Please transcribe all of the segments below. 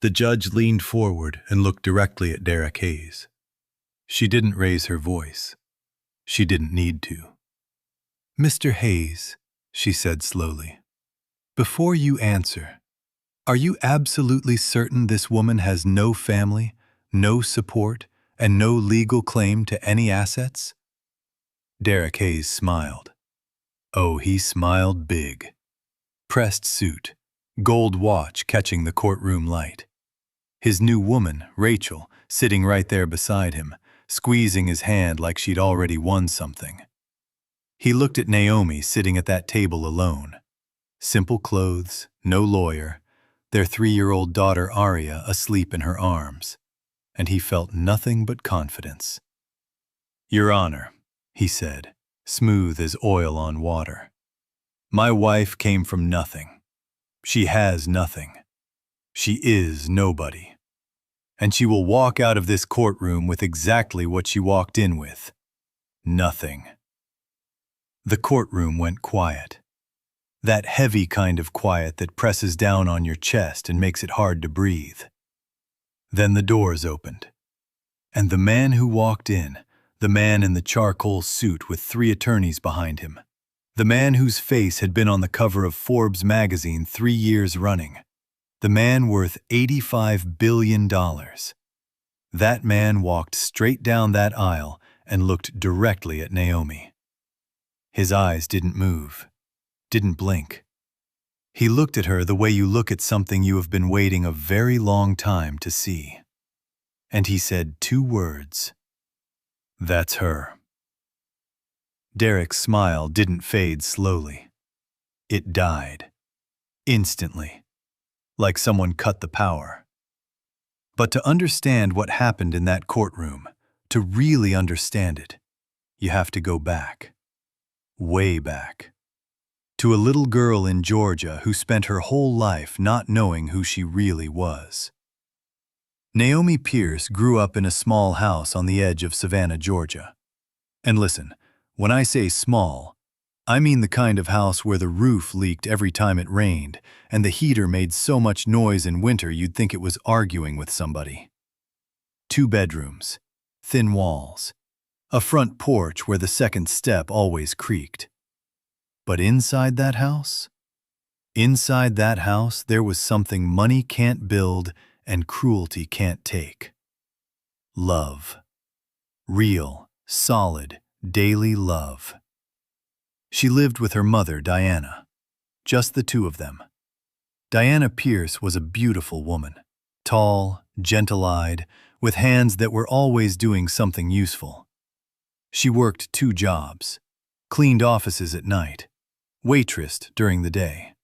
The judge leaned forward and looked directly at Derek Hayes. She didn't raise her voice. She didn't need to. "Mr. Hayes," she said slowly, "before you answer, are you absolutely certain this woman has no family, no support, and no legal claim to any assets?" Derek Hayes smiled. Oh, he smiled big. Pressed suit, gold watch catching the courtroom light. His new woman, Rachel, sitting right there beside him, squeezing his hand like she'd already won something. He looked at Naomi sitting at that table alone. Simple clothes, no lawyer, their 3-year-old daughter Aria asleep in her arms, and he felt nothing but confidence. "Your Honor," he said, smooth as oil on water, "my wife came from nothing. She has nothing. She is nobody. And she will walk out of this courtroom with exactly what she walked in with. Nothing." The courtroom went quiet. That heavy kind of quiet that presses down on your chest and makes it hard to breathe. Then the doors opened. And the man who walked in, the man in the charcoal suit with 3 attorneys behind him, the man whose face had been on the cover of Forbes magazine 3 years running, the man worth $85 billion. That man walked straight down that aisle and looked directly at Naomi. His eyes didn't move, didn't blink. He looked at her the way you look at something you have been waiting a very long time to see. And he said 2 words. "That's her." Derek's smile didn't fade slowly. It died. Instantly. Like someone cut the power. But to understand what happened in that courtroom, to really understand it, you have to go back. Way back. To a little girl in Georgia who spent her whole life not knowing who she really was. Naomi Pierce grew up in a small house on the edge of Savannah, Georgia. And listen, when I say small, I mean the kind of house where the roof leaked every time it rained, and the heater made so much noise in winter you'd think it was arguing with somebody. 2 bedrooms, thin walls, a front porch where the second step always creaked. But inside that house, there was something money can't build and cruelty can't take. Love. Real, solid, daily love. She lived with her mother, Diana. Just the 2 of them. Diana Pierce was a beautiful woman. Tall, gentle-eyed, with hands that were always doing something useful. She worked 2 jobs. Cleaned offices at night. Waitressed during the day.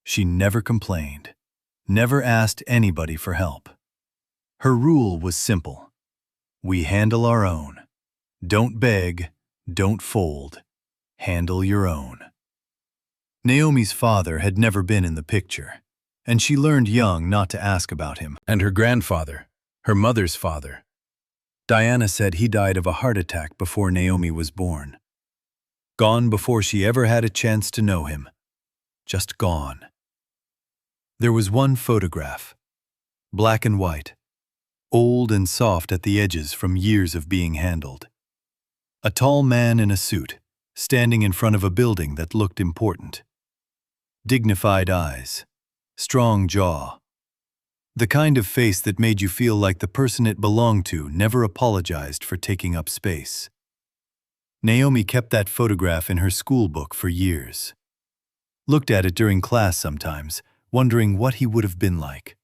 She never complained. Never asked anybody for help. Her rule was simple. We handle our own. Don't beg, don't fold. Handle your own. Naomi's father had never been in the picture, and she learned young not to ask about him. And her grandfather, her mother's father. Diana said he died of a heart attack before Naomi was born. Gone before she ever had a chance to know him. Just gone. There was one photograph, black and white, old and soft at the edges from years of being handled. A tall man in a suit, standing in front of a building that looked important. Dignified eyes, strong jaw. The kind of face that made you feel like the person it belonged to never apologized for taking up space. Naomi kept that photograph in her school book for years. Looked at it during class sometimes, wondering what he would have been like.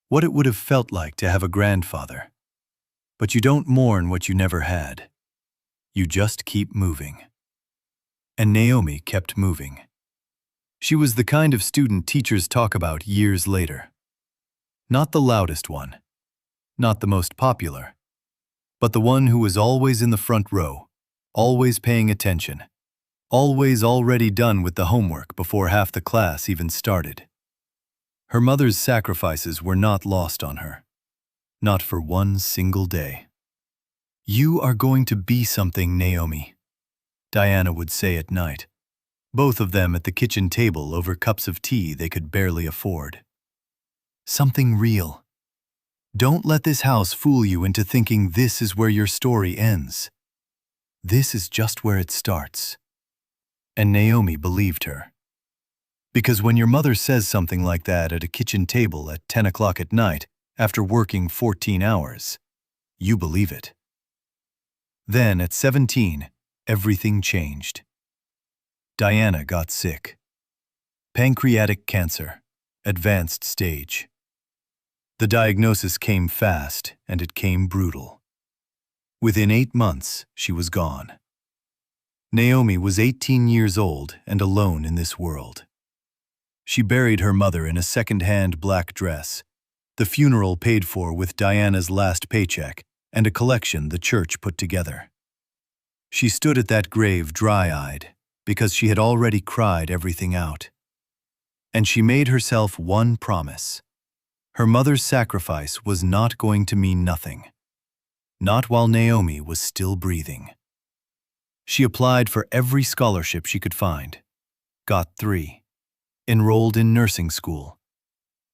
What it would have felt like to have a grandfather. But you don't mourn what you never had. You just keep moving. And Naomi kept moving. She was the kind of student teachers talk about years later. Not the loudest one, not the most popular, but the one who was always in the front row, always paying attention, always already done with the homework before half the class even started. Her mother's sacrifices were not lost on her, not for one single day. "You are going to be something, Naomi," Diana would say at night, both of them at the kitchen table over cups of tea they could barely afford. Something real. Don't let this house fool you into thinking this is where your story ends. This is just where it starts. And Naomi believed her. Because when your mother says something like that at a kitchen table at 10 o'clock at night after working 14 hours, you believe it. Then at 17, everything changed. Diana got sick. Pancreatic cancer, advanced stage. The diagnosis came fast and it came brutal. Within 8 months, she was gone. Naomi was 18 years old and alone in this world. She buried her mother in a second-hand black dress, the funeral paid for with Diana's last paycheck and a collection the church put together. She stood at that grave dry-eyed because she had already cried everything out. And she made herself one promise. Her mother's sacrifice was not going to mean nothing. Not while Naomi was still breathing. She applied for every scholarship she could find, got 3, enrolled in nursing school,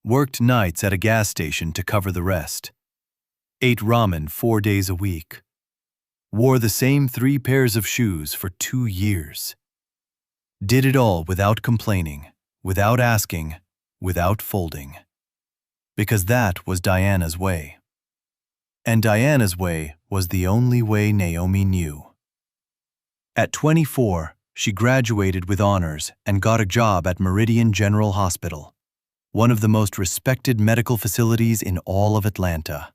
worked nights at a gas station to cover the rest, ate ramen 4 days a week, wore the same 3 pairs of shoes for 2 years. Did it all without complaining, without asking, without folding. Because that was Diana's way. And Diana's way was the only way Naomi knew. At 24, she graduated with honors and got a job at Meridian General Hospital, one of the most respected medical facilities in all of Atlanta.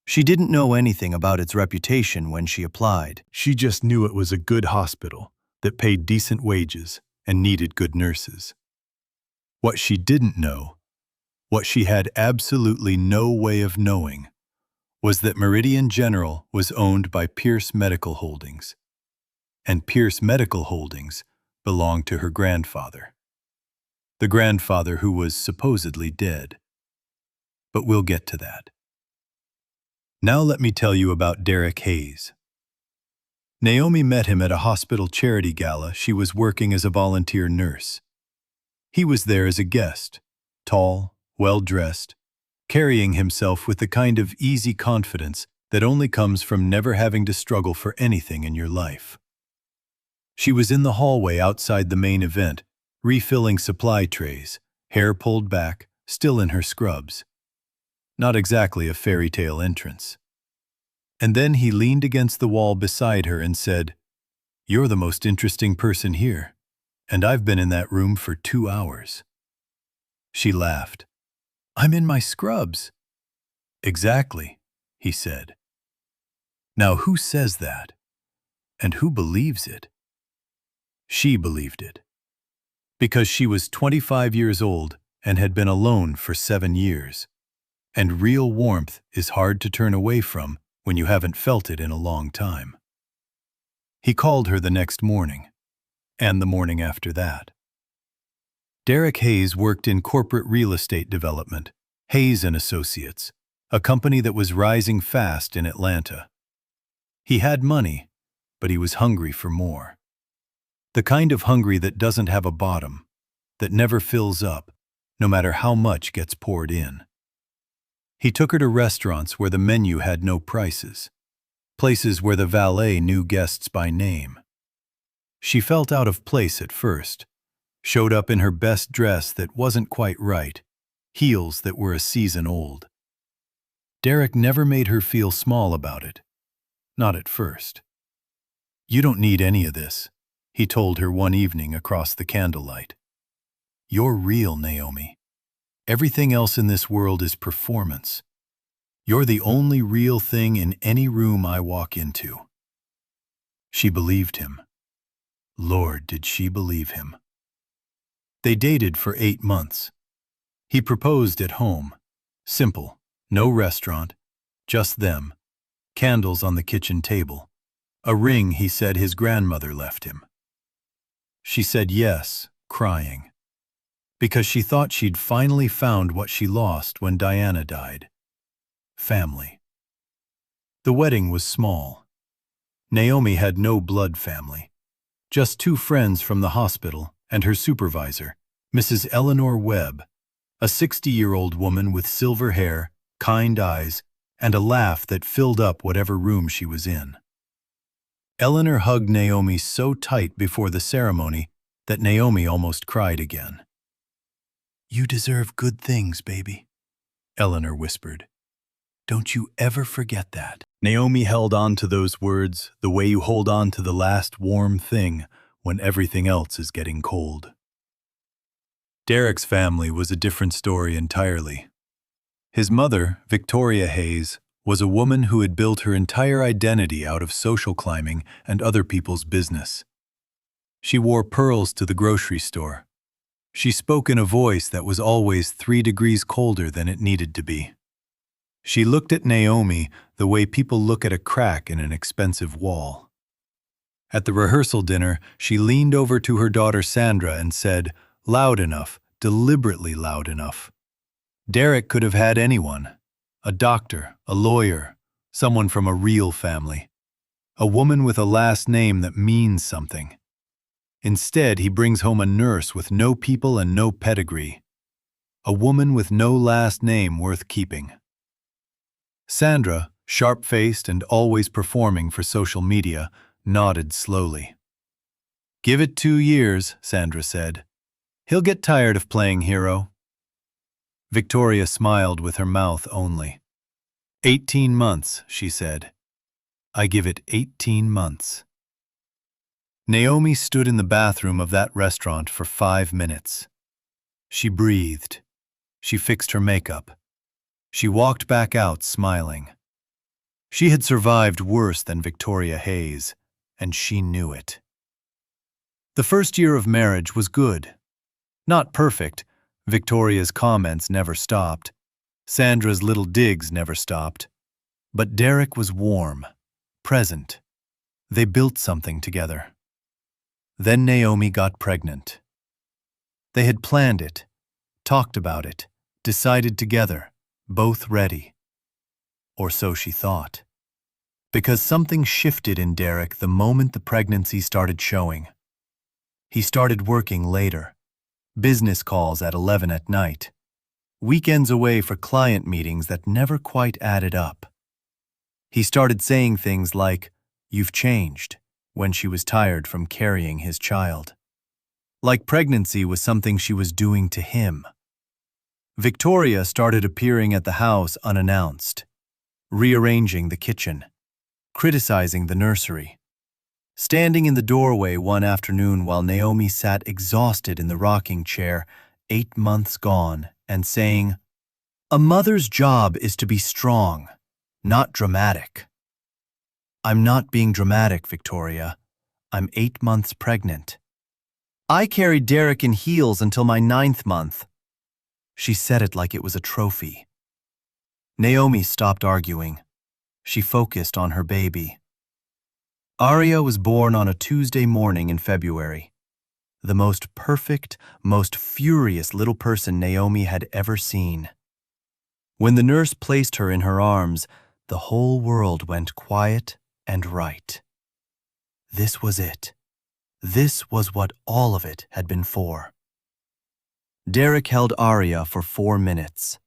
She didn't know anything about its reputation when she applied. She just knew it was a good hospital that paid decent wages and needed good nurses. What she didn't know, what she had absolutely no way of knowing, was that Meridian General was owned by Pierce Medical Holdings, and Pierce Medical Holdings belonged to her grandfather. The grandfather who was supposedly dead. But we'll get to that. Now let me tell you about Derek Hayes. Naomi met him at a hospital charity gala she was working as a volunteer nurse. He was there as a guest, tall, well-dressed, carrying himself with the kind of easy confidence that only comes from never having to struggle for anything in your life. She was in the hallway outside the main event, refilling supply trays, hair pulled back, still in her scrubs. Not exactly a fairy tale entrance. And then he leaned against the wall beside her and said, "You're the most interesting person here, and I've been in that room for 2 hours." She laughed. "I'm in my scrubs." "Exactly," he said. Now who says that? And who believes it? She believed it. Because she was 25 years old and had been alone for 7 years. And real warmth is hard to turn away from when you haven't felt it in a long time. He called her the next morning, and the morning after that. Derek Hayes worked in corporate real estate development, Hayes & Associates, a company that was rising fast in Atlanta. He had money, but he was hungry for more. The kind of hungry that doesn't have a bottom, that never fills up, no matter how much gets poured in. He took her to restaurants where the menu had no prices, places where the valet knew guests by name. She felt out of place at first, showed up in her best dress that wasn't quite right, heels that were a season old. Derek never made her feel small about it, not at first. "You don't need any of this," he told her one evening across the candlelight. "You're real, Naomi. Everything else in this world is performance. You're the only real thing in any room I walk into." She believed him. Lord, did she believe him. They dated for 8 months. He proposed at home. Simple, no restaurant, just them, candles on the kitchen table, a ring he said his grandmother left him. She said yes, crying, because she thought she'd finally found what she lost when Diana died. Family. The wedding was small. Naomi had no blood family, just 2 friends from the hospital and her supervisor, Mrs. Eleanor Webb, A 60-year-old woman with silver hair, kind eyes, and a laugh that filled up whatever room she was in. Eleanor hugged Naomi so tight before the ceremony that Naomi almost cried again. "You deserve good things, baby," Eleanor whispered. "Don't you ever forget that." Naomi held on to those words the way you hold on to the last warm thing when everything else is getting cold. Derek's family was a different story entirely. His mother, Victoria Hayes, was a woman who had built her entire identity out of social climbing and other people's business. She wore pearls to the grocery store. She spoke in a voice that was always 3 degrees colder than it needed to be. She looked at Naomi the way people look at a crack in an expensive wall. At the rehearsal dinner, she leaned over to her daughter Sandra and said, loud enough, deliberately loud enough, "Derek could have had anyone. A doctor, a lawyer, someone from a real family. A woman with a last name that means something. Instead, he brings home a nurse with no people and no pedigree. A woman with no last name worth keeping." Sandra, sharp-faced and always performing for social media, nodded slowly. "Give it 2 years," Sandra said. "He'll get tired of playing hero." Victoria smiled with her mouth only. 18 months, she said. "I give it 18 months. Naomi stood in the bathroom of that restaurant for 5 minutes. She breathed. She fixed her makeup. She walked back out smiling. She had survived worse than Victoria Hayes, and she knew it. The first year of marriage was good. Not perfect. Victoria's comments never stopped. Sandra's little digs never stopped. But Derek was warm, present. They built something together. Then Naomi got pregnant. They had planned it, talked about it, decided together, both ready. Or so she thought. Because something shifted in Derek the moment the pregnancy started showing. He started working later. Business calls at 11 at night. Weekends away for client meetings that never quite added up. He started saying things like, "You've changed," when she was tired from carrying his child. Like pregnancy was something she was doing to him. Victoria started appearing at the house unannounced, rearranging the kitchen, criticizing the nursery, standing in the doorway one afternoon while Naomi sat exhausted in the rocking chair, 8 months gone, and saying, "A mother's job is to be strong, not dramatic." "I'm not being dramatic, Victoria. I'm 8 months pregnant. I carried Derek in heels until my 9th month." She said it like it was a trophy. Naomi stopped arguing. She focused on her baby. Aria was born on a Tuesday morning in February. The most perfect, most furious little person Naomi had ever seen. When the nurse placed her in her arms, the whole world went quiet and right. This was it. This was what all of it had been for. Derek held Aria for 4 minutes.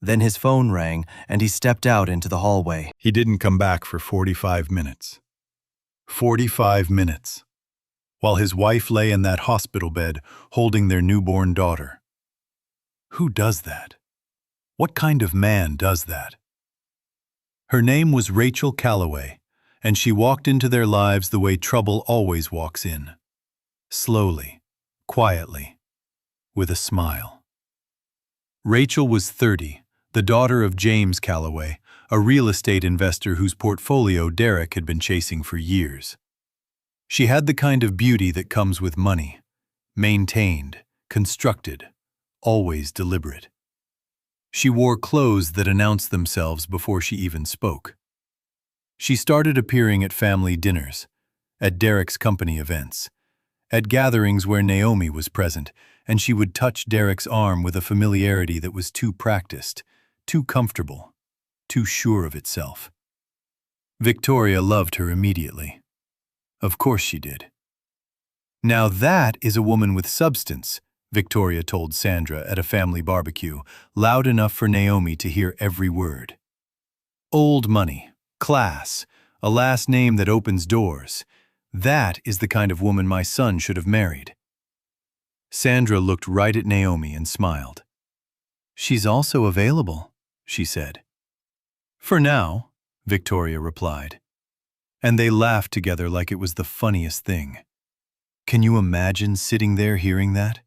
Then his phone rang and he stepped out into the hallway. He didn't come back for 45 minutes. 45 minutes. While his wife lay in that hospital bed holding their newborn daughter. Who does that? What kind of man does that? Her name was Rachel Calloway, and she walked into their lives the way trouble always walks in. Slowly, quietly, with a smile. Rachel was 30, the daughter of James Calloway, a real estate investor whose portfolio Derek had been chasing for years. She had the kind of beauty that comes with money, maintained, constructed, always deliberate. She wore clothes that announced themselves before she even spoke. She started appearing at family dinners, at Derek's company events, at gatherings where Naomi was present, and she would touch Derek's arm with a familiarity that was too practiced, too comfortable, too sure of itself. Victoria loved her immediately. Of course she did. Now that is a woman with substance, Victoria told Sandra at a family barbecue, loud enough for Naomi to hear every word. Old money, class, a last name that opens doors. That is the kind of woman my son should have married. Sandra looked right at Naomi and smiled. She's also available, she said. For now, Victoria replied. And they laughed together like it was the funniest thing. Can you imagine sitting there hearing that?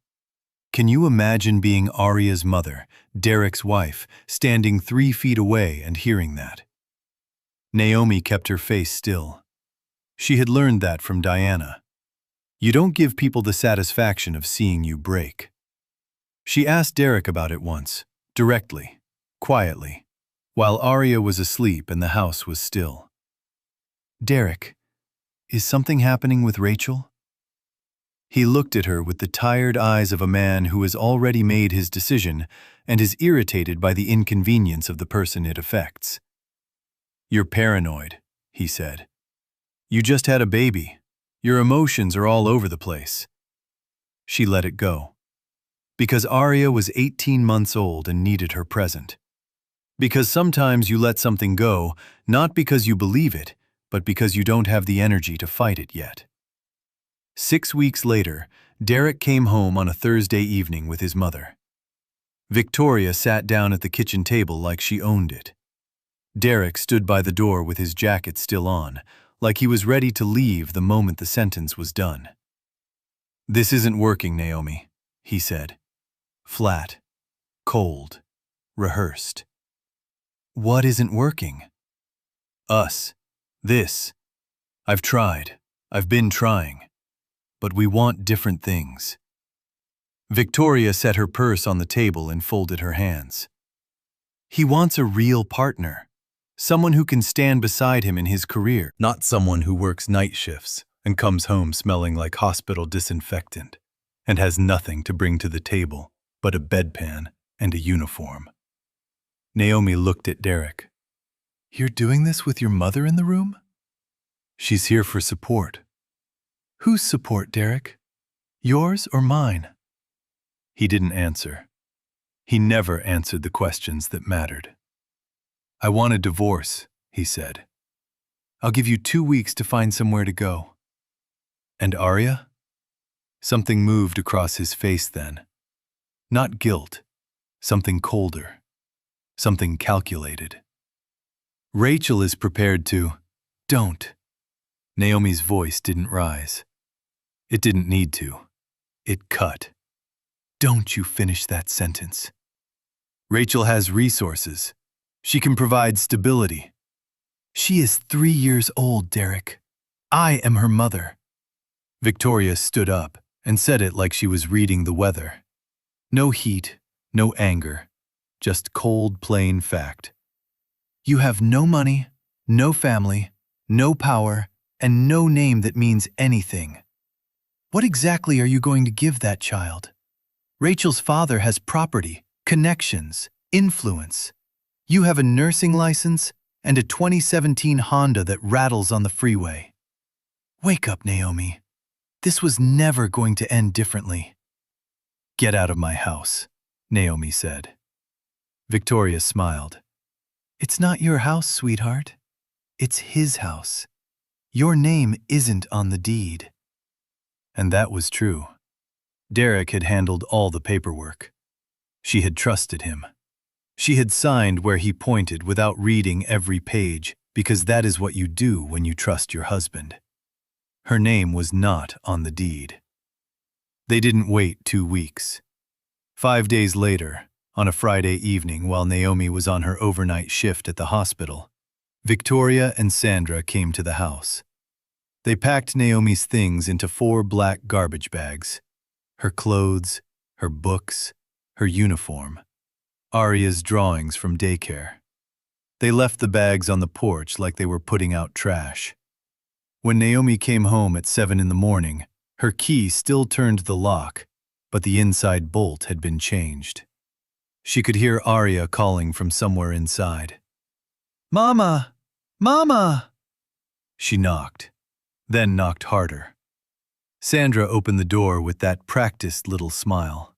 Can you imagine being Aria's mother, Derek's wife, standing 3 feet away and hearing that? Naomi kept her face still. She had learned that from Diana. You don't give people the satisfaction of seeing you break. She asked Derek about it once, directly, quietly, while Aria was asleep and the house was still. Derek, is something happening with Rachel? He looked at her with the tired eyes of a man who has already made his decision and is irritated by the inconvenience of the person it affects. You're paranoid, he said. You just had a baby. Your emotions are all over the place. She let it go. Because Aria was 18 months old and needed her present. Because sometimes you let something go, not because you believe it, but because you don't have the energy to fight it yet. 6 weeks later, Derek came home on a Thursday evening with his mother. Victoria sat down at the kitchen table like she owned it. Derek stood by the door with his jacket still on, like he was ready to leave the moment the sentence was done. This isn't working, Naomi, he said. Flat, cold, rehearsed. What isn't working? Us. This. I've tried. I've been trying. But we want different things. Victoria set her purse on the table and folded her hands. He wants a real partner, someone who can stand beside him in his career, not someone who works night shifts and comes home smelling like hospital disinfectant and has nothing to bring to the table but a bedpan and a uniform. Naomi looked at Derek. You're doing this with your mother in the room? She's here for support. Whose support, Derek? Yours or mine? He didn't answer. He never answered the questions that mattered. I want a divorce, he said. I'll give you 2 weeks to find somewhere to go. And Aria? Something moved across his face then. Not guilt, something colder, something calculated. Rachel is prepared to. Don't. Naomi's voice didn't rise. It didn't need to. It cut. Don't you finish that sentence. Rachel has resources. She can provide stability. She is 3 years old, Derek. I am her mother. Victoria stood up and said it like she was reading the weather. No heat, no anger, just cold, plain fact. You have no money, no family, no power, and no name that means anything. What exactly are you going to give that child? Rachel's father has property, connections, influence. You have a nursing license and a 2017 Honda that rattles on the freeway. Wake up, Naomi. This was never going to end differently. Get out of my house, Naomi said. Victoria smiled. It's not your house, sweetheart. It's his house. Your name isn't on the deed. And that was true. Derek had handled all the paperwork. She had trusted him. She had signed where he pointed without reading every page, because that is what you do when you trust your husband. Her name was not on the deed. They didn't wait 2 weeks. 5 days later, on a Friday evening while Naomi was on her overnight shift at the hospital, Victoria and Sandra came to the house. They packed Naomi's things into 4 black garbage bags. Her clothes, her books, her uniform, Aria's drawings from daycare. They left the bags on the porch like they were putting out trash. When Naomi came home at 7 in the morning, her key still turned the lock, but the inside bolt had been changed. She could hear Aria calling from somewhere inside. Mama! Mama! She knocked, then knocked harder. Sandra opened the door with that practiced little smile.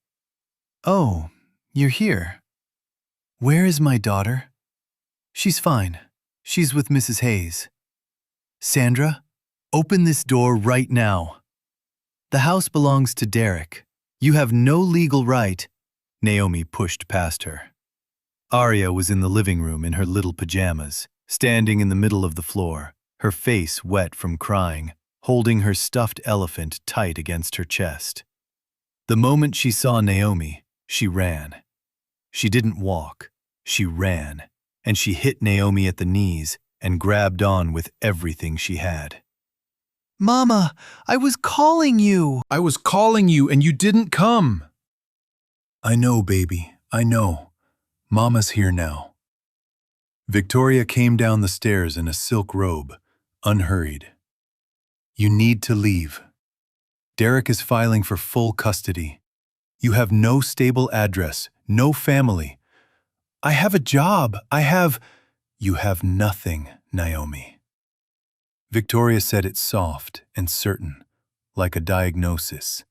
Oh, you're here. Where is my daughter? She's fine. She's with Mrs. Hayes. Sandra, open this door right now. The house belongs to Derek. You have no legal right. Naomi pushed past her. Aria was in the living room in her little pajamas, standing in the middle of the floor, her face wet from crying, holding her stuffed elephant tight against her chest. The moment she saw Naomi, she ran. She didn't walk, she ran, and she hit Naomi at the knees and grabbed on with everything she had. Mama, I was calling you! I was calling you and you didn't come. I know, baby, I know. Mama's here now. Victoria came down the stairs in a silk robe, unhurried. You need to leave. Derek is filing for full custody. You have no stable address, no family. I have a job, You have nothing, Naomi. Victoria said it soft and certain, like a diagnosis.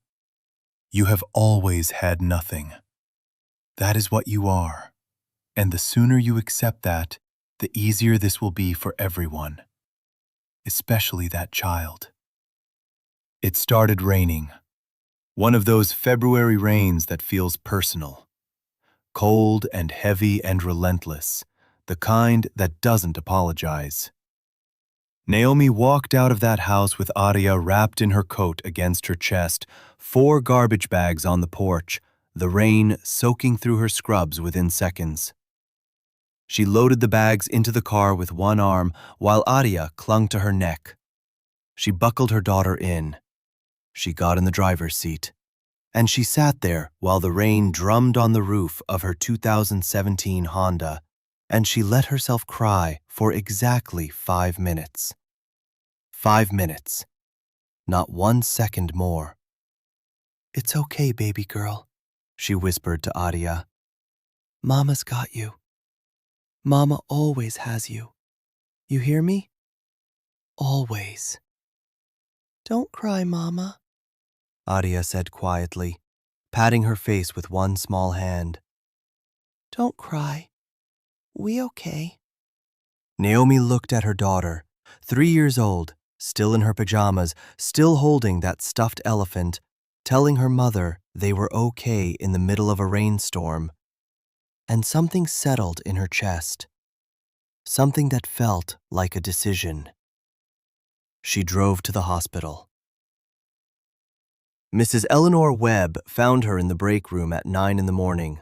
You have always had nothing. That is what you are. And the sooner you accept that, the easier this will be for everyone, especially that child. It started raining. One of those February rains that feels personal. Cold and heavy and relentless, the kind that doesn't apologize. Naomi walked out of that house with Aria wrapped in her coat against her chest, 4 garbage bags on the porch, the rain soaking through her scrubs within seconds. She loaded the bags into the car with one arm while Aria clung to her neck. She buckled her daughter in. She got in the driver's seat, and she sat there while the rain drummed on the roof of her 2017 Honda, and she let herself cry for exactly 5 minutes. 5 minutes. Not 1 second more. It's okay, baby girl, she whispered to Aria. Mama's got you. Mama always has you. You hear me? Always. Don't cry, Mama, Aria said quietly, patting her face with one small hand. Don't cry. We okay. Naomi looked at her daughter, 3 years old, still in her pajamas, still holding that stuffed elephant, telling her mother they were okay in the middle of a rainstorm. And something settled in her chest. Something that felt like a decision. She drove to the hospital. Mrs. Eleanor Webb found her in the break room at 9 in the morning.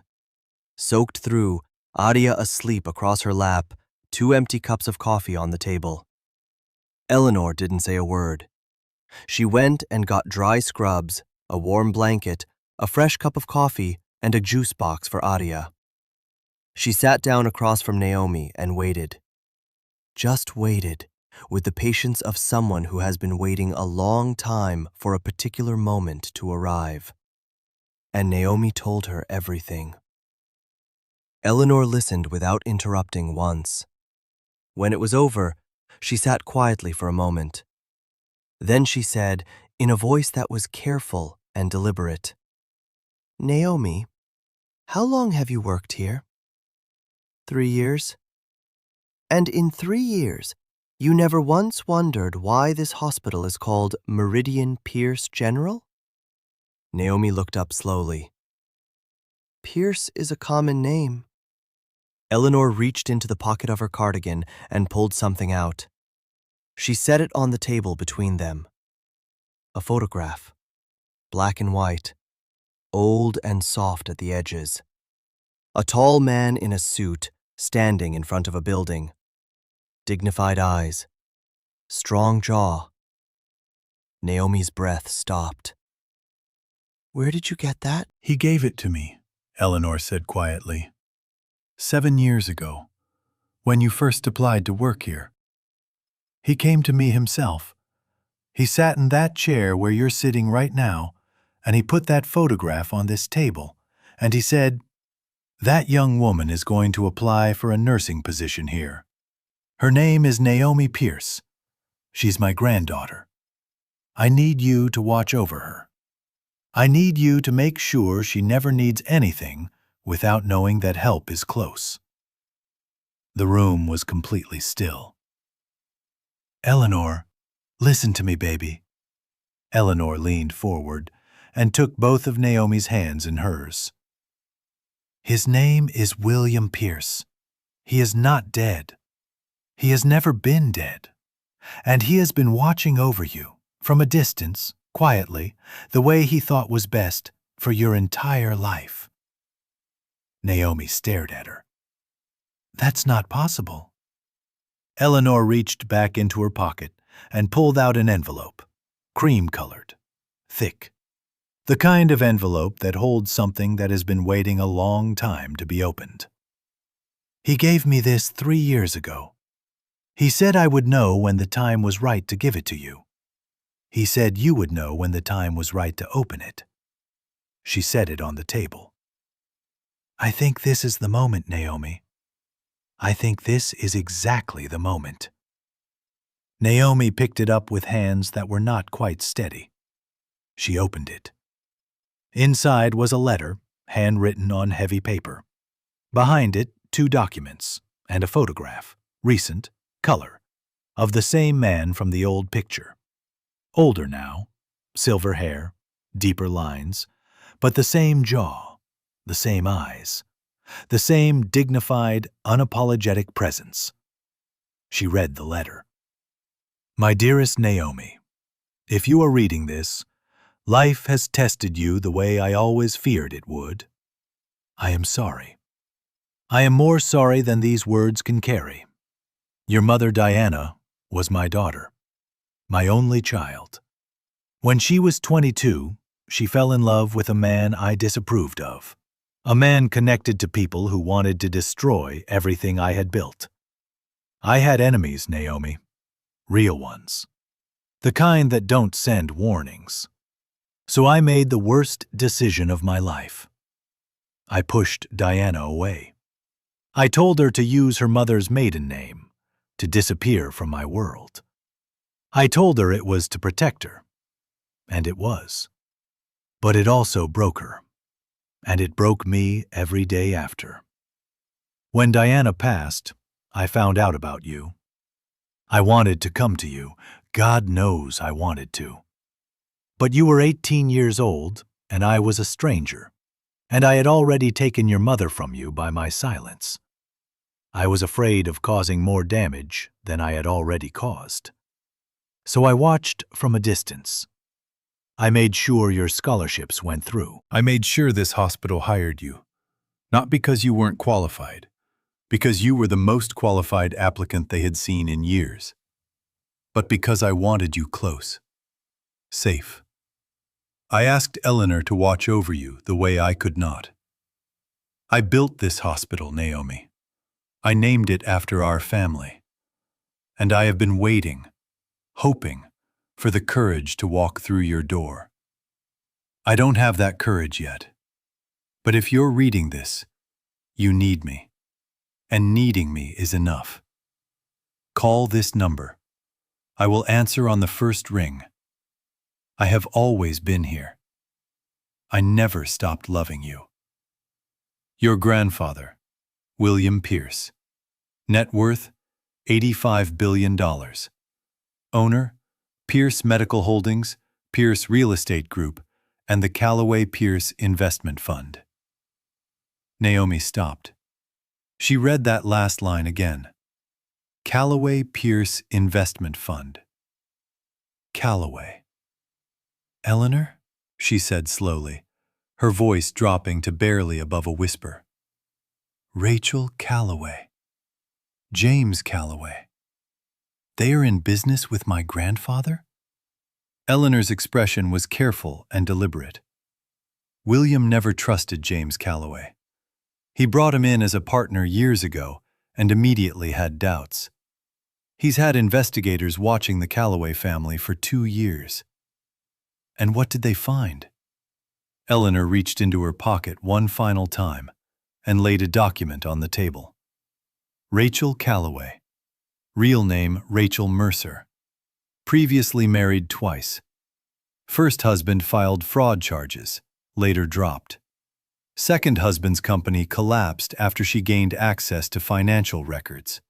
Soaked through, Aria asleep across her lap, 2 empty cups of coffee on the table. Eleanor didn't say a word. She went and got dry scrubs, a warm blanket, a fresh cup of coffee, and a juice box for Aria. She sat down across from Naomi and waited. Just waited, with the patience of someone who has been waiting a long time for a particular moment to arrive. And Naomi told her everything. Eleanor listened without interrupting once. When it was over, she sat quietly for a moment. Then she said, in a voice that was careful and deliberate, Naomi, how long have you worked here? 3 years. And in 3 years, you never once wondered why this hospital is called Meridian Pierce General? Naomi looked up slowly. Pierce is a common name. Eleanor reached into the pocket of her cardigan and pulled something out. She set it on the table between them. A photograph, black and white, old and soft at the edges. A tall man in a suit standing in front of a building. Dignified eyes, strong jaw. Naomi's breath stopped. Where did you get that? He gave it to me, Eleanor said quietly. 7 years ago, when you first applied to work here. He came to me himself. He sat in that chair where you're sitting right now, and he put that photograph on this table, and he said, that young woman is going to apply for a nursing position here. Her name is Naomi Pierce. She's my granddaughter. I need you to watch over her. I need you to make sure she never needs anything without knowing that help is close." The room was completely still. "Eleanor, listen to me, baby." Eleanor leaned forward and took both of Naomi's hands in hers. "His name is William Pierce. He is not dead. He has never been dead. And he has been watching over you, from a distance, quietly, the way he thought was best for your entire life." Naomi stared at her. "That's not possible." Eleanor reached back into her pocket and pulled out an envelope, cream-colored, thick. The kind of envelope that holds something that has been waiting a long time to be opened. "He gave me this 3 years ago. He said I would know when the time was right to give it to you. He said you would know when the time was right to open it." She set it on the table. "I think this is the moment, Naomi. I think this is exactly the moment." Naomi picked it up with hands that were not quite steady. She opened it. Inside was a letter, handwritten on heavy paper. Behind it, 2 documents and a photograph, recent, color, of the same man from the old picture. Older now, silver hair, deeper lines, but the same jaw, the same eyes, the same dignified, unapologetic presence. She read the letter. "My dearest Naomi, if you are reading this, life has tested you the way I always feared it would. I am sorry. I am more sorry than these words can carry. Your mother Diana was my daughter, my only child. When she was 22, she fell in love with a man I disapproved of, a man connected to people who wanted to destroy everything I had built. I had enemies, Naomi, real ones, the kind that don't send warnings. So I made the worst decision of my life. I pushed Diana away. I told her to use her mother's maiden name, to disappear from my world. I told her it was to protect her, and it was. But it also broke her, and it broke me every day after. When Diana passed, I found out about you. I wanted to come to you. God knows I wanted to. But you were 18 years old, and I was a stranger, and I had already taken your mother from you by my silence. I was afraid of causing more damage than I had already caused. So I watched from a distance. I made sure your scholarships went through. I made sure this hospital hired you. Not because you weren't qualified, because you were the most qualified applicant they had seen in years, but because I wanted you close, safe. I asked Eleanor to watch over you the way I could not. I built this hospital, Naomi. I named it after our family. And I have been waiting, hoping, for the courage to walk through your door. I don't have that courage yet. But if you're reading this, you need me. And needing me is enough. Call this number. I will answer on the first ring. I have always been here. I never stopped loving you. Your grandfather, William Pierce. Net worth, $85 billion. Owner, Pierce Medical Holdings, Pierce Real Estate Group, and the Callaway Pierce Investment Fund. Naomi stopped. She read that last line again. Callaway Pierce Investment Fund. Callaway. "Eleanor?" she said slowly, her voice dropping to barely above a whisper. "Rachel Callaway. James Callaway. They are in business with my grandfather?" Eleanor's expression was careful and deliberate. William never trusted James Callaway. He brought him in as a partner years ago and immediately had doubts. He's had investigators watching the Callaway family for 2 years. And what did they find? Eleanor reached into her pocket one final time and laid a document on the table. Rachel Callaway. Real name Rachel Mercer. Previously married twice. First husband filed fraud charges, later dropped. Second husband's company collapsed after she gained access to financial records.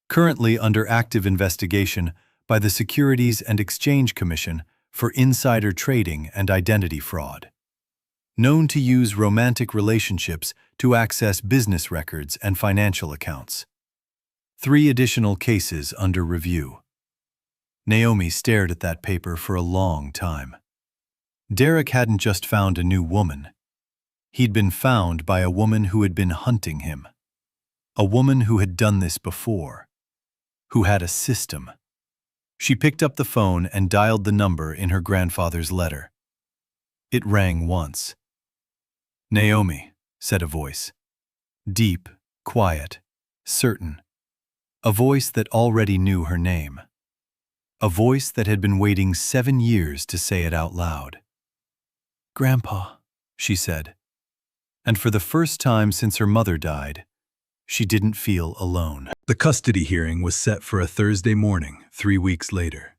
Currently under active investigation by the Securities and Exchange Commission for insider trading and identity fraud. Known to use romantic relationships to access business records and financial accounts. 3 additional cases under review. Naomi stared at that paper for a long time. Derek hadn't just found a new woman. He'd been found by a woman who had been hunting him. A woman who had done this before. Who had a system. She picked up the phone and dialed the number in her grandfather's letter. It rang once. "Naomi," said a voice. Deep, quiet, certain. A voice that already knew her name. A voice that had been waiting 7 years to say it out loud. "Grandpa," she said. And for the first time since her mother died, she didn't feel alone. The custody hearing was set for a Thursday morning, 3 weeks later.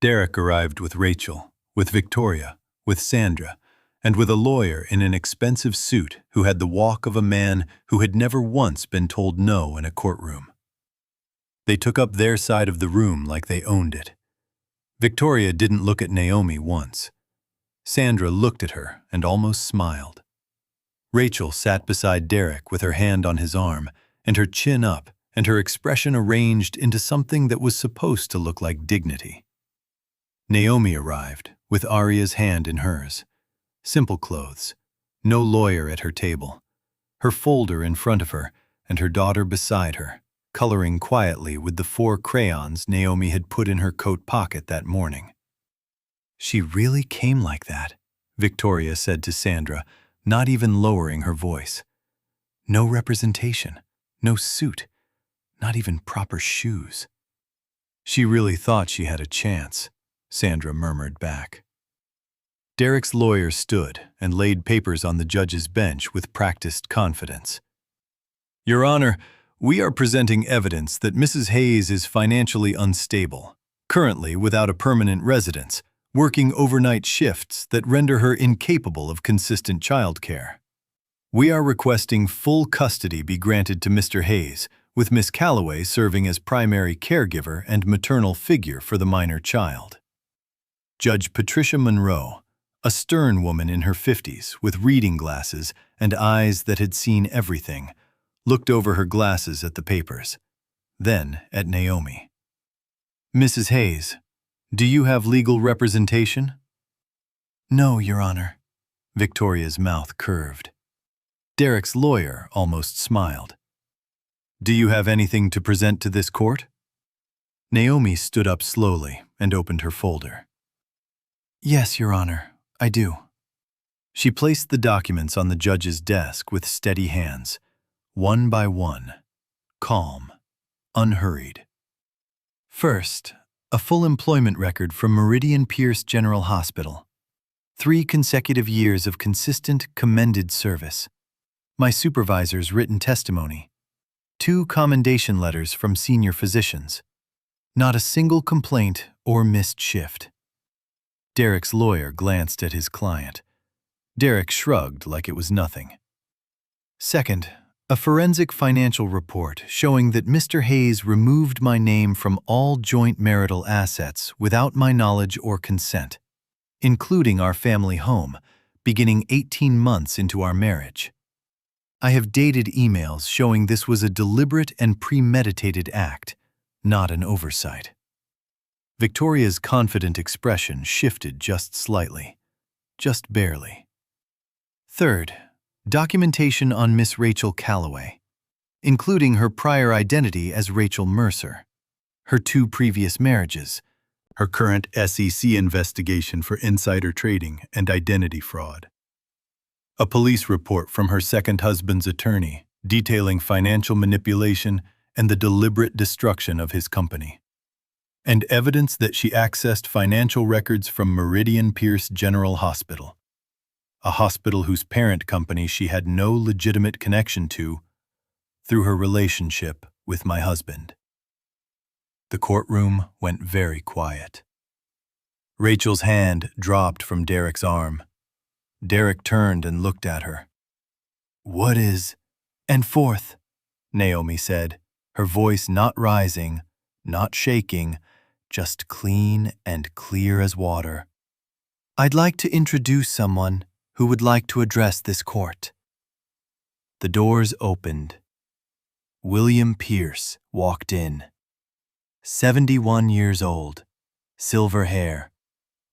Derek arrived with Rachel, with Victoria, with Sandra, and with a lawyer in an expensive suit who had the walk of a man who had never once been told no in a courtroom. They took up their side of the room like they owned it. Victoria didn't look at Naomi once. Sandra looked at her and almost smiled. Rachel sat beside Derek with her hand on his arm and her chin up and her expression arranged into something that was supposed to look like dignity. Naomi arrived with Aria's hand in hers. Simple clothes, no lawyer at her table, her folder in front of her and her daughter beside her, coloring quietly with the 4 crayons Naomi had put in her coat pocket that morning. "She really came like that," Victoria said to Sandra, not even lowering her voice. "No representation, no suit, not even proper shoes." "She really thought she had a chance," Sandra murmured back. Derek's lawyer stood and laid papers on the judge's bench with practiced confidence. "Your Honor, we are presenting evidence that Mrs. Hayes is financially unstable, currently without a permanent residence, working overnight shifts that render her incapable of consistent childcare. We are requesting full custody be granted to Mr. Hayes, with Miss Calloway serving as primary caregiver and maternal figure for the minor child." Judge Patricia Monroe, a stern woman in her 50s with reading glasses and eyes that had seen everything, looked over her glasses at the papers, then at Naomi. "Mrs. Hayes, do you have legal representation?" "No, Your Honor." Victoria's mouth curved. Derek's lawyer almost smiled. "Do you have anything to present to this court?" Naomi stood up slowly and opened her folder. "Yes, Your Honor, I do." She placed the documents on the judge's desk with steady hands, one by one, calm, unhurried. First, a full employment record from Meridian Pierce General Hospital. 3 consecutive years of consistent, commended service. My supervisor's written testimony. 2 commendation letters from senior physicians. Not a single complaint or missed shift. Derek's lawyer glanced at his client. Derek shrugged like it was nothing. Second, a forensic financial report showing that Mr. Hayes removed my name from all joint marital assets without my knowledge or consent, including our family home, beginning 18 months into our marriage. I have dated emails showing this was a deliberate and premeditated act, not an oversight. Victoria's confident expression shifted just slightly, just barely. Third, documentation on Miss Rachel Calloway, including her prior identity as Rachel Mercer, her 2 previous marriages, her current SEC investigation for insider trading and identity fraud. A police report from her second husband's attorney detailing financial manipulation and the deliberate destruction of his company. And evidence that she accessed financial records from Meridian Pierce General Hospital, a hospital whose parent company she had no legitimate connection to through her relationship with my husband. The courtroom went very quiet. Rachel's hand dropped from Derek's arm. Derek turned and looked at her. "What is—" "And fourth," Naomi said, her voice not rising, not shaking, just clean and clear as water. "I'd like to introduce someone who would like to address this court." The doors opened. William Pierce walked in. 71 years old, silver hair,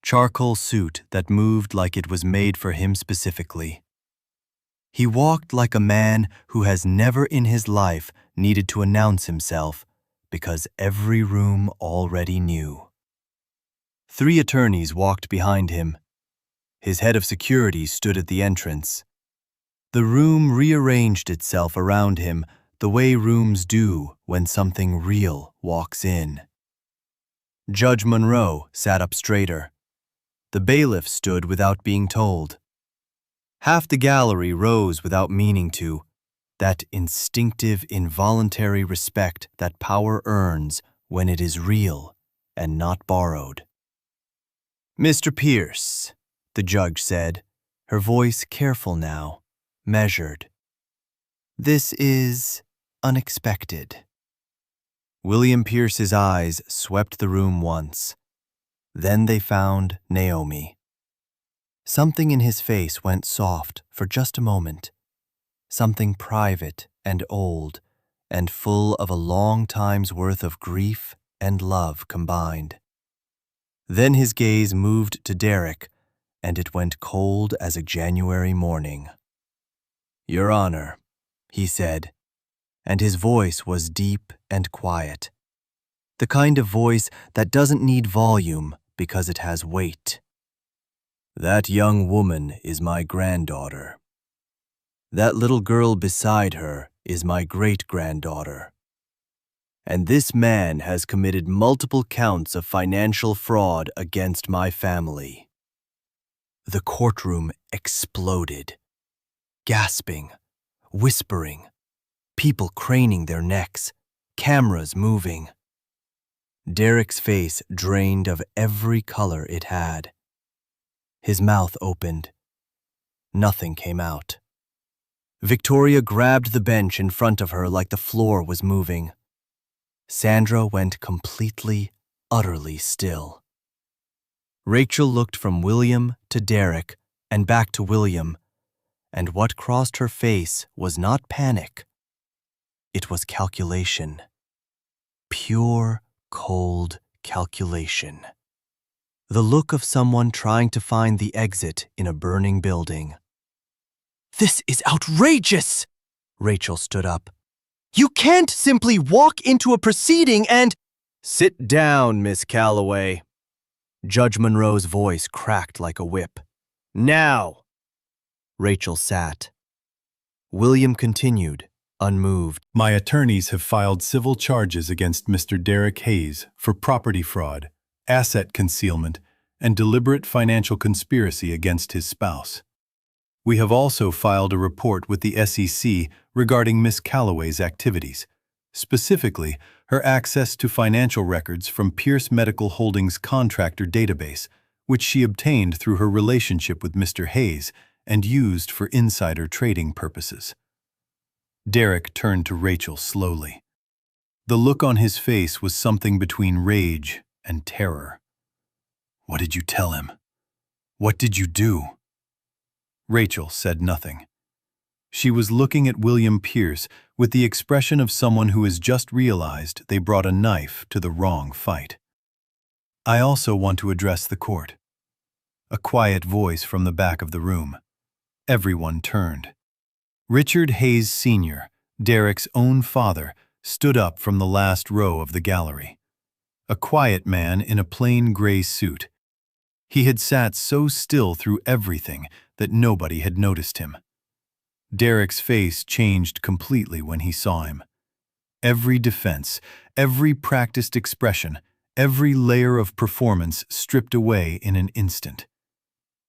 charcoal suit that moved like it was made for him specifically. He walked like a man who has never in his life needed to announce himself because every room already knew. 3 attorneys walked behind him. His head of security stood at the entrance. The room rearranged itself around him the way rooms do when something real walks in. Judge Monroe sat up straighter. The bailiff stood without being told. Half the gallery rose without meaning to, that instinctive, involuntary respect that power earns when it is real and not borrowed. "Mr. Pierce," the judge said, her voice careful now, measured. "This is unexpected." William Pierce's eyes swept the room once. Then they found Naomi. Something in his face went soft for just a moment. Something private and old and full of a long time's worth of grief and love combined. Then his gaze moved to Derek, and it went cold as a January morning. "Your Honor," he said, and his voice was deep and quiet. The kind of voice that doesn't need volume because it has weight. "That young woman is my granddaughter. That little girl beside her is my great-granddaughter. And this man has committed multiple counts of financial fraud against my family." The courtroom exploded. Gasping, whispering, people craning their necks, cameras moving. Derek's face drained of every color it had. His mouth opened. Nothing came out. Victoria grabbed the bench in front of her like the floor was moving. Sandra went completely, utterly still. Rachel looked from William to Derek and back to William, and what crossed her face was not panic. It was calculation. Pure, cold calculation. The look of someone trying to find the exit in a burning building. "This is outrageous!" Rachel stood up. "You can't simply walk into a proceeding and—" "Sit down, Miss Calloway." Judge Monroe's voice cracked like a whip. "Now!" Rachel sat. William continued, unmoved. My attorneys have filed civil charges against Mr. Derek Hayes for property fraud, asset concealment, and deliberate financial conspiracy against his spouse. We have also filed a report with the SEC regarding Miss Calloway's activities, specifically her access to financial records from Pierce Medical Holdings' contractor database, which she obtained through her relationship with Mr. Hayes and used for insider trading purposes. Derek turned to Rachel slowly. The look on his face was something between rage and terror. "What did you tell him? What did you do?" Rachel said nothing. She was looking at William Pierce with the expression of someone who has just realized they brought a knife to the wrong fight. "I also want to address the court." A quiet voice from the back of the room. Everyone turned. Richard Hayes Sr., Derek's own father, stood up from the last row of the gallery. A quiet man in a plain gray suit. He had sat so still through everything that nobody had noticed him. Derek's face changed completely when he saw him. Every defense, every practiced expression, every layer of performance stripped away in an instant.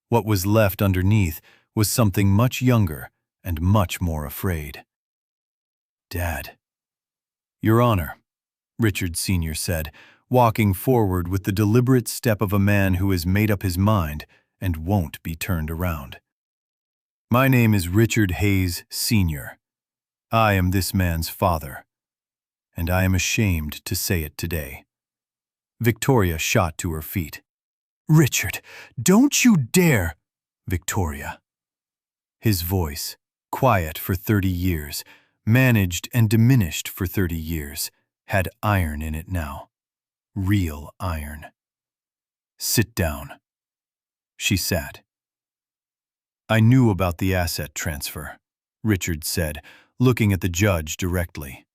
What was left underneath was something much younger and much more afraid. "Dad." "Your Honor," Richard Sr. said, walking forward with the deliberate step of a man who has made up his mind and won't be turned around. My name is Richard Hayes, Sr. I am this man's father, and I am ashamed to say it today. Victoria shot to her feet. Richard, don't you dare! Victoria. His voice, quiet for 30 years, managed and diminished for 30 years, had iron in it now. Real iron. Sit down. She sat. I knew about the asset transfer, Richard said, looking at the judge directly.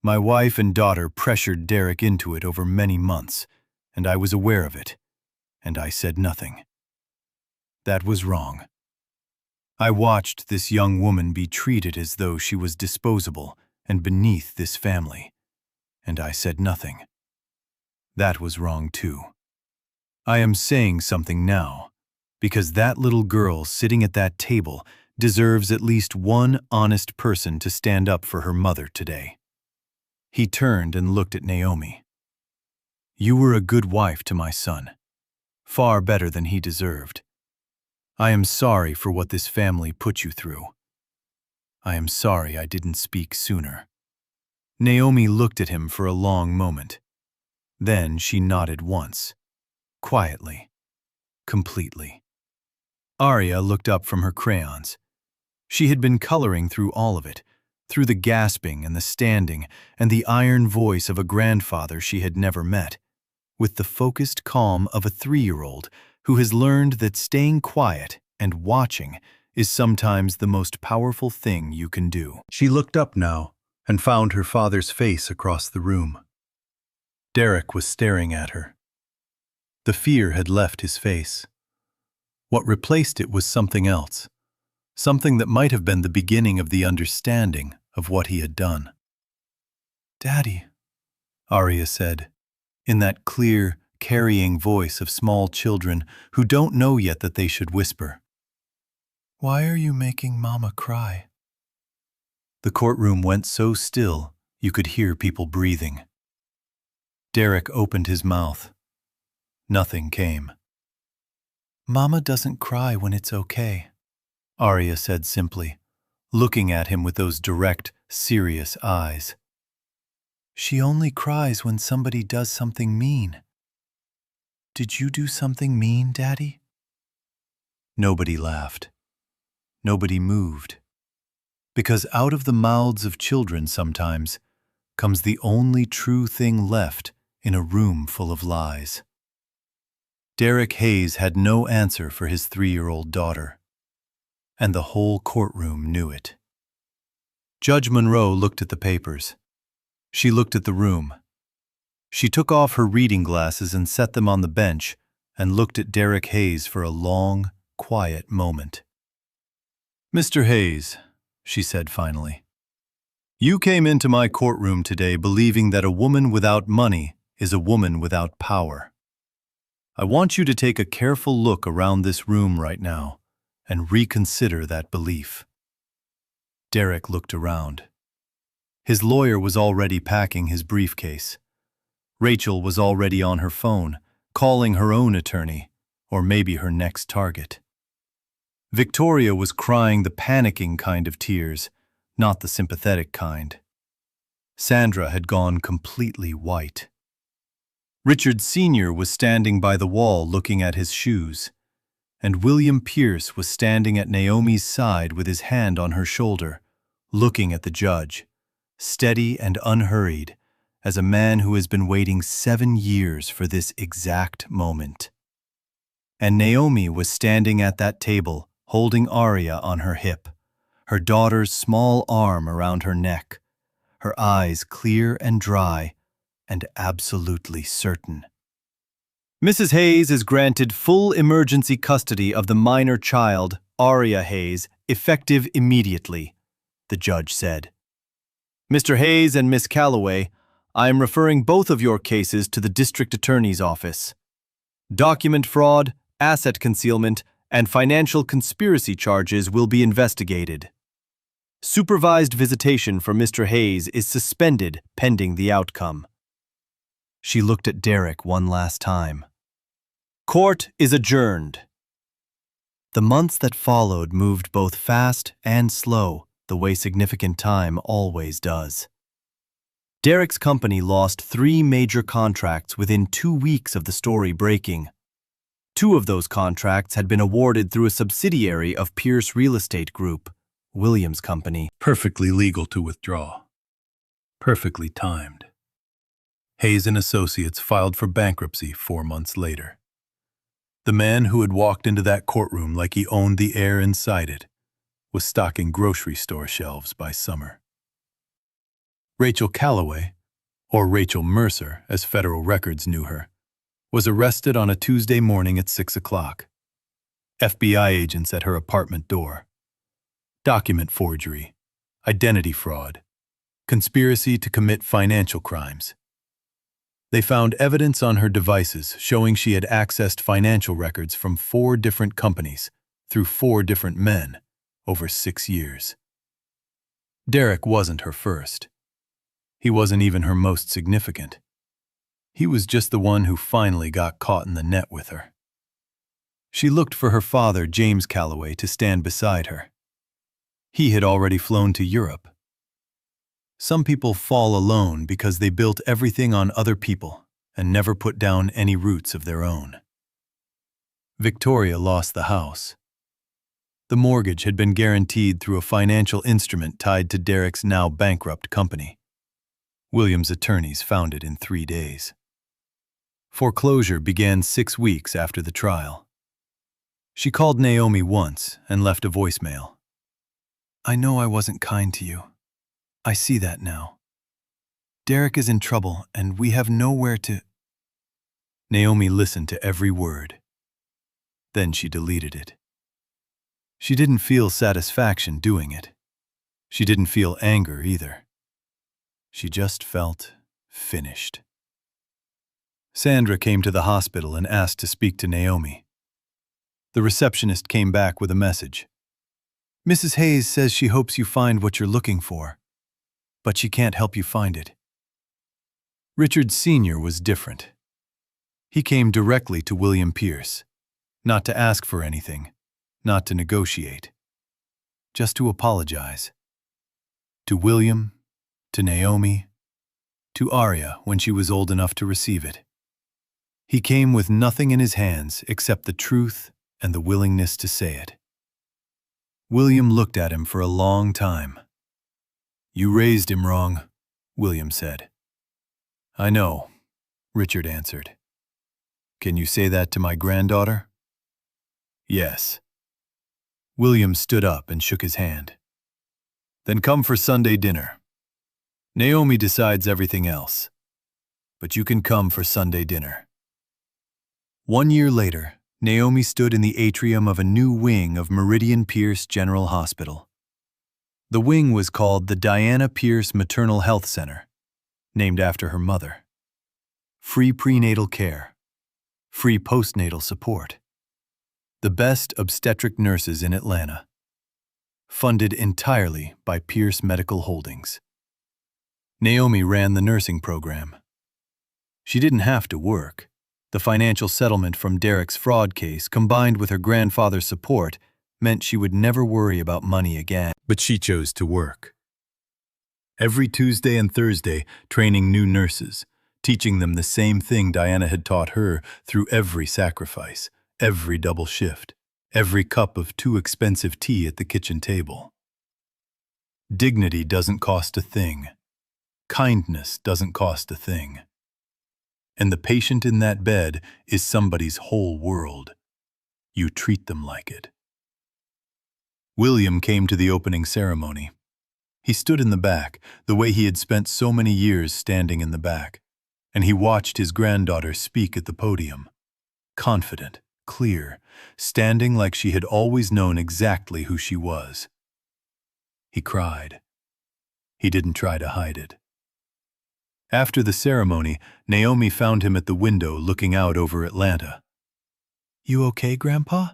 My wife and daughter pressured Derek into it over many months, and I was aware of it, and I said nothing. That was wrong. I watched this young woman be treated as though she was disposable and beneath this family, and I said nothing. That was wrong too. I am saying something now, because that little girl sitting at that table deserves at least one honest person to stand up for her mother today. He turned and looked at Naomi. You were a good wife to my son, far better than he deserved. I am sorry for what this family put you through. I am sorry I didn't speak sooner. Naomi looked at him for a long moment. Then she nodded once, quietly, completely. Aria looked up from her crayons. She had been coloring through all of it, through the gasping and the standing and the iron voice of a grandfather she had never met, with the focused calm of a 3-year-old who has learned that staying quiet and watching is sometimes the most powerful thing you can do. She looked up now and found her father's face across the room. Derek was staring at her. The fear had left his face. What replaced it was something else, something that might have been the beginning of the understanding of what he had done. Daddy, Aria said, in that clear, carrying voice of small children who don't know yet that they should whisper. Why are you making Mama cry? The courtroom went so still you could hear people breathing. Derek opened his mouth. Nothing came. Mama doesn't cry when it's okay, Aria said simply, looking at him with those direct, serious eyes. She only cries when somebody does something mean. Did you do something mean, Daddy? Nobody laughed. Nobody moved. Because out of the mouths of children sometimes comes the only true thing left in a room full of lies. Derek Hayes had no answer for his 3-year-old daughter, and the whole courtroom knew it. Judge Monroe looked at the papers. She looked at the room. She took off her reading glasses and set them on the bench and looked at Derek Hayes for a long, quiet moment. Mr. Hayes, she said finally, you came into my courtroom today believing that a woman without money is a woman without power. I want you to take a careful look around this room right now and reconsider that belief. Derek looked around. His lawyer was already packing his briefcase. Rachel was already on her phone, calling her own attorney, or maybe her next target. Victoria was crying the panicking kind of tears, not the sympathetic kind. Sandra had gone completely white. Richard Sr. was standing by the wall looking at his shoes, and William Pierce was standing at Naomi's side with his hand on her shoulder, looking at the judge, steady and unhurried, as a man who has been waiting 7 years for this exact moment. And Naomi was standing at that table, holding Aria on her hip, her daughter's small arm around her neck, her eyes clear and dry, and absolutely certain. Mrs. Hayes is granted full emergency custody of the minor child, Aria Hayes, effective immediately, the judge said. Mr. Hayes and Miss Calloway, I am referring both of your cases to the district attorney's office. Document fraud, asset concealment, and financial conspiracy charges will be investigated. Supervised visitation for Mr. Hayes is suspended pending the outcome. She looked at Derek one last time. Court is adjourned. The months that followed moved both fast and slow, the way significant time always does. Derek's company lost 3 major contracts within 2 weeks of the story breaking. 2 of those contracts had been awarded through a subsidiary of Pierce Real Estate Group, Williams' company. Perfectly legal to withdraw. Perfectly timed. Hayes and Associates filed for bankruptcy 4 months later. The man who had walked into that courtroom like he owned the air inside it was stocking grocery store shelves by summer. Rachel Calloway, or Rachel Mercer as federal records knew her, was arrested on a Tuesday morning at 6 o'clock. FBI agents at her apartment door. Document forgery, identity fraud, conspiracy to commit financial crimes. They found evidence on her devices showing she had accessed financial records from 4 different companies through 4 different men over 6 years. Derek wasn't her first. He wasn't even her most significant. He was just the one who finally got caught in the net with her. She looked for her father, James Calloway, to stand beside her. He had already flown to Europe. Some people fall alone because they built everything on other people and never put down any roots of their own. Victoria lost the house. The mortgage had been guaranteed through a financial instrument tied to Derek's now bankrupt company. Williams' attorneys found it in 3 days. Foreclosure began 6 weeks after the trial. She called Naomi once and left a voicemail. I know I wasn't kind to you. I see that now. Derek is in trouble and we have nowhere to... Naomi listened to every word. Then she deleted it. She didn't feel satisfaction doing it. She didn't feel anger either. She just felt finished. Sandra came to the hospital and asked to speak to Naomi. The receptionist came back with a message. Mrs. Hayes says she hopes you find what you're looking for, but she can't help you find it. Richard Sr. was different. He came directly to William Pierce, not to ask for anything, not to negotiate, just to apologize. To William, to Naomi, to Aria when she was old enough to receive it. He came with nothing in his hands except the truth and the willingness to say it. William looked at him for a long time. You raised him wrong, William said. I know, Richard answered. Can you say that to my granddaughter? Yes. William stood up and shook his hand. Then come for Sunday dinner. Naomi decides everything else, but you can come for Sunday dinner. 1 year later, Naomi stood in the atrium of a new wing of Meridian Pierce General Hospital. The wing was called the Diana Pierce Maternal Health Center, named after her mother. Free prenatal care, free postnatal support, the best obstetric nurses in Atlanta, funded entirely by Pierce Medical Holdings. Naomi ran the nursing program. She didn't have to work. The financial settlement from Derek's fraud case, combined with her grandfather's support, meant she would never worry about money again. But she chose to work. Every Tuesday and Thursday, training new nurses, teaching them the same thing Diana had taught her through every sacrifice, every double shift, every cup of too expensive tea at the kitchen table. Dignity doesn't cost a thing. Kindness doesn't cost a thing. And the patient in that bed is somebody's whole world. You treat them like it. William came to the opening ceremony. He stood in the back, the way he had spent so many years standing in the back, and he watched his granddaughter speak at the podium, confident, clear, standing like she had always known exactly who she was. He cried. He didn't try to hide it. After the ceremony, Naomi found him at the window looking out over Atlanta. You okay, Grandpa?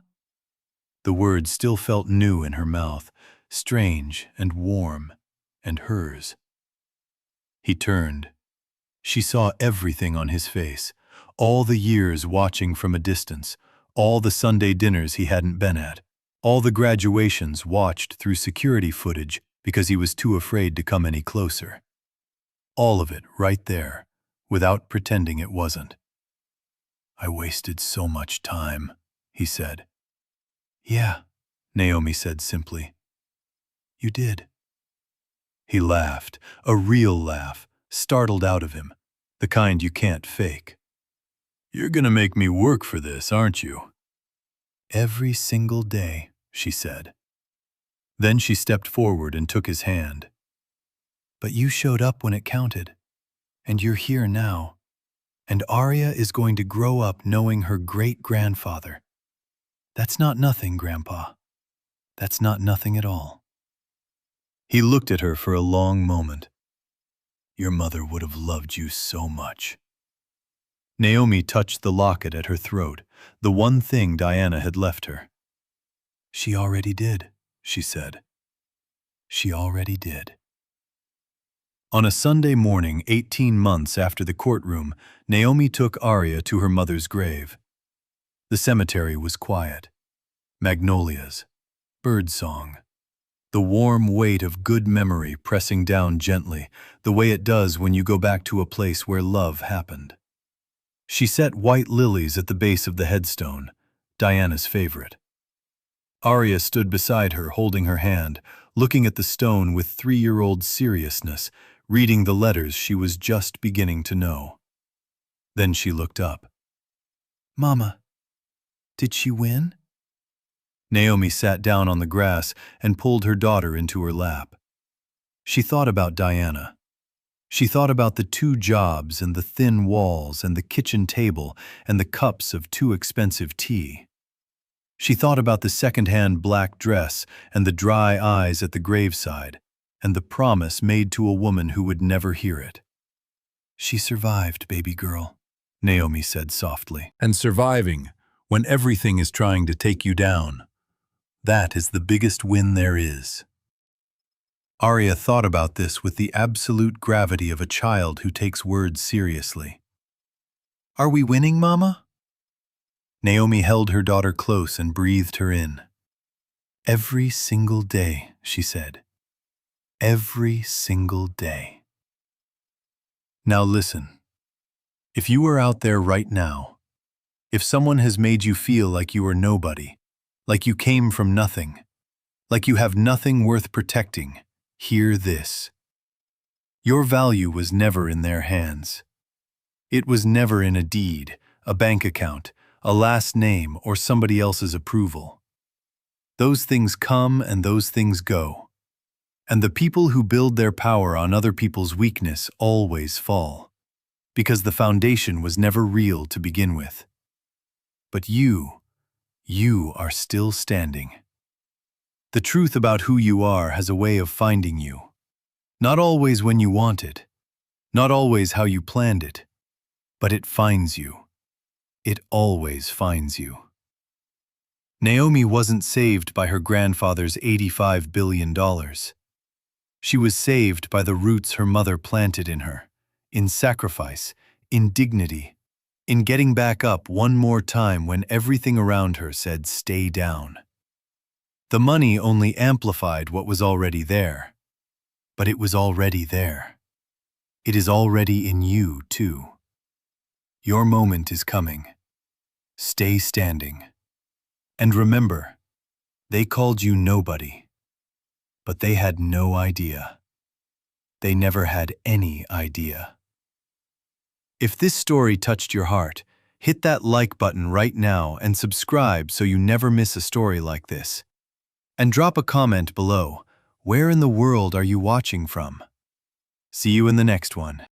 The words still felt new in her mouth, strange and warm, and hers. He turned. She saw everything on his face, all the years watching from a distance, all the Sunday dinners he hadn't been at, all the graduations watched through security footage because he was too afraid to come any closer. All of it right there, without pretending it wasn't. "I wasted so much time," he said. "Yeah," Naomi said simply. "You did." He laughed, a real laugh, startled out of him, the kind you can't fake. "You're gonna make me work for this, aren't you?" "Every single day," she said. Then she stepped forward and took his hand. "But you showed up when it counted, and you're here now. And Aria is going to grow up knowing her great-grandfather. That's not nothing, Grandpa. That's not nothing at all." He looked at her for a long moment. "Your mother would have loved you so much." Naomi touched the locket at her throat, the one thing Diana had left her. "She already did," she said. "She already did." On a Sunday morning, 18 months after the courtroom, Naomi took Aria to her mother's grave. The cemetery was quiet. Magnolias, birdsong, the warm weight of good memory pressing down gently, the way it does when you go back to a place where love happened. She set white lilies at the base of the headstone, Diana's favorite. Aria stood beside her, holding her hand, looking at the stone with 3-year-old seriousness, reading the letters she was just beginning to know. Then she looked up. "Mama, did she win?" Naomi sat down on the grass and pulled her daughter into her lap. She thought about Diana. She thought about the 2 jobs and the thin walls and the kitchen table and the cups of too expensive tea. She thought about the second-hand black dress and the dry eyes at the graveside and the promise made to a woman who would never hear it. "She survived, baby girl," Naomi said softly. "And surviving, when everything is trying to take you down, that is the biggest win there is." Aria thought about this with the absolute gravity of a child who takes words seriously. "Are we winning, Mama?" Naomi held her daughter close and breathed her in. "Every single day," she said. "Every single day." Now listen. If you are out there right now, if someone has made you feel like you are nobody, like you came from nothing, like you have nothing worth protecting, hear this. Your value was never in their hands. It was never in a deed, a bank account, a last name, or somebody else's approval. Those things come and those things go. And the people who build their power on other people's weakness always fall, because the foundation was never real to begin with. But you are still standing. The truth about who you are has a way of finding you. Not always when you want it, not always how you planned it, but it finds you. It always finds you. Naomi wasn't saved by her grandfather's $85 billion. She was saved by the roots her mother planted in her, in sacrifice, in dignity, in getting back up one more time when everything around her said stay down. The money only amplified what was already there, but it was already there. It is already in you, too. Your moment is coming. Stay standing. And remember, they called you nobody. But they had no idea. They never had any idea. If this story touched your heart, hit that like button right now and subscribe so you never miss a story like this. And drop a comment below. Where in the world are you watching from? See you in the next one.